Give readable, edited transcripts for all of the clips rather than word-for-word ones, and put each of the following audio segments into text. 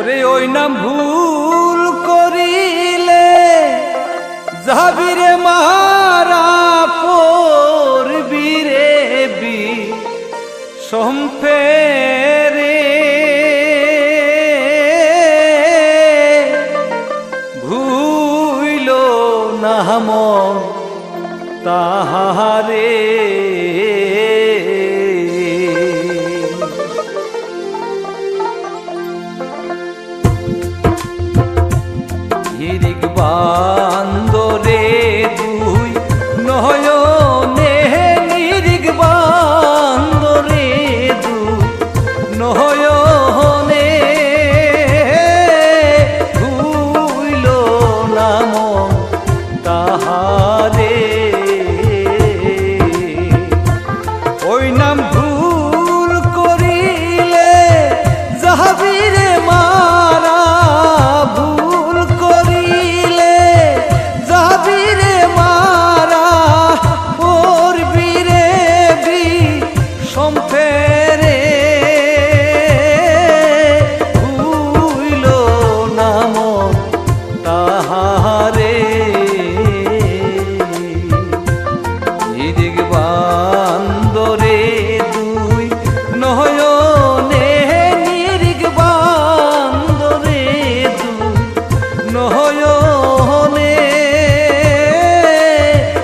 ওরে ওই নাম ভুল করিলে যাবিরে মারা পড়বি রে সম্পেরে ভুইল না মন তাহারে হিরিক বান্দরে দুই নয়নে নিরিক বান্দরে দুই নয়নে ভুইল না মন তাহারে ওই নাম ভুল করিলে যাবিরে মারা ভুল করিলে যাবিরে মারা পড়বি রে সম্পেরে ভুইল না মন তাহারে নিরিক বান্দরে দুই নয়নে নিরিক বান্দরে দুই নয়নে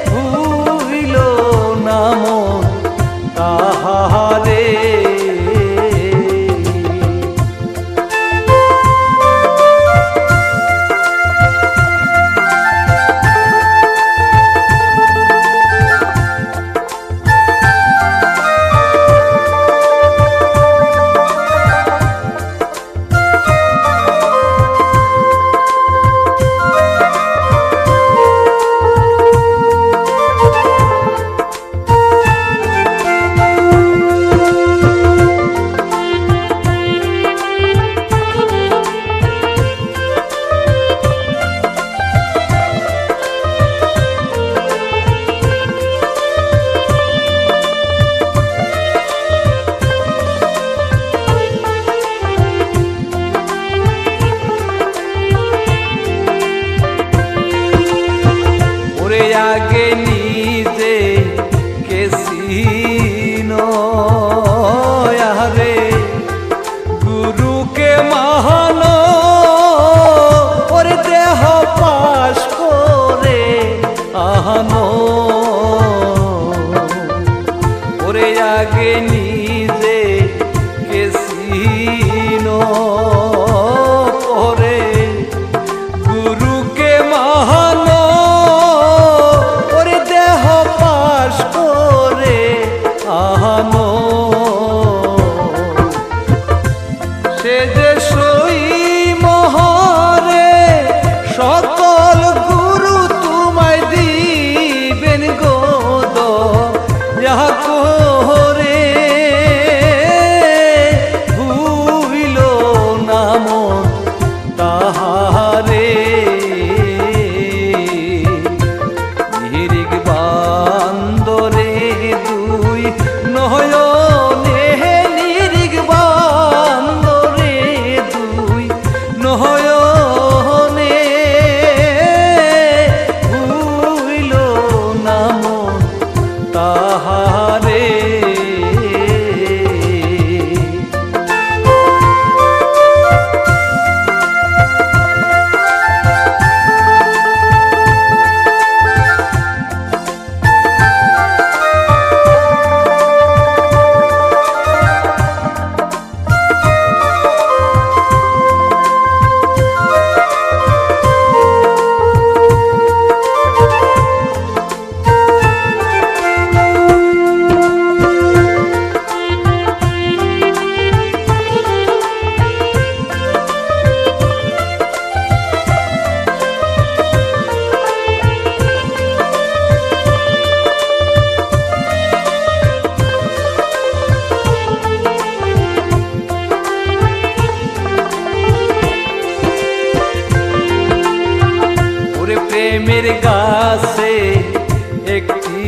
ভুইল না মন তাহারে আগে নিজে কেসিন রে গুরুকে মহান ওরে দেহ পাশ করে আহানো ওরে আগে নিজে কেসিন করে গুরুকে মহান সে যে সই মহরে সকল গুরু তোমায় দিবেন গোদ করে ভুইল না মন তাহারে নিরিক বান্দরে দুই নয়নে নিরিক বান্দরে দুই নয়নে ভুইল না মন তাহারে প্রেমের গাছে একটি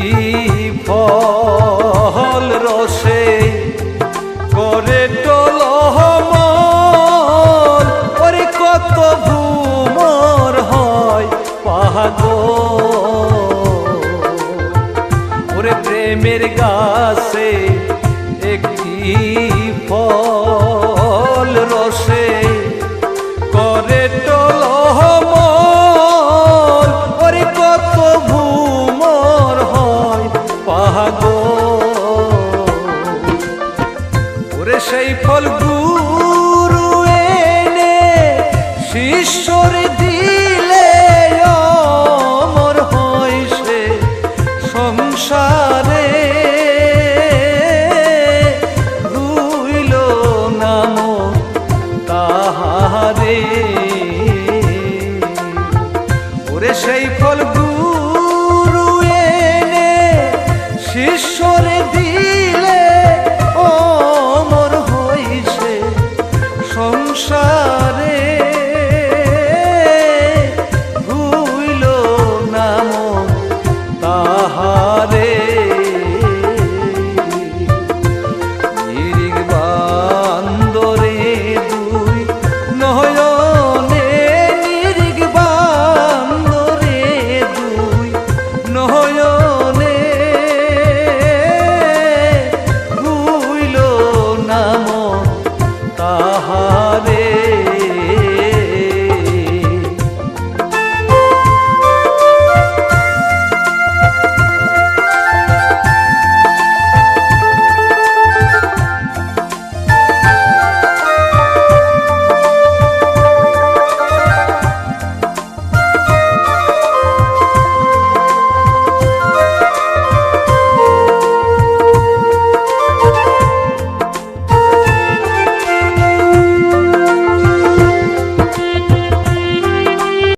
ফল রসে করে টলহমল প্রেমের গাছ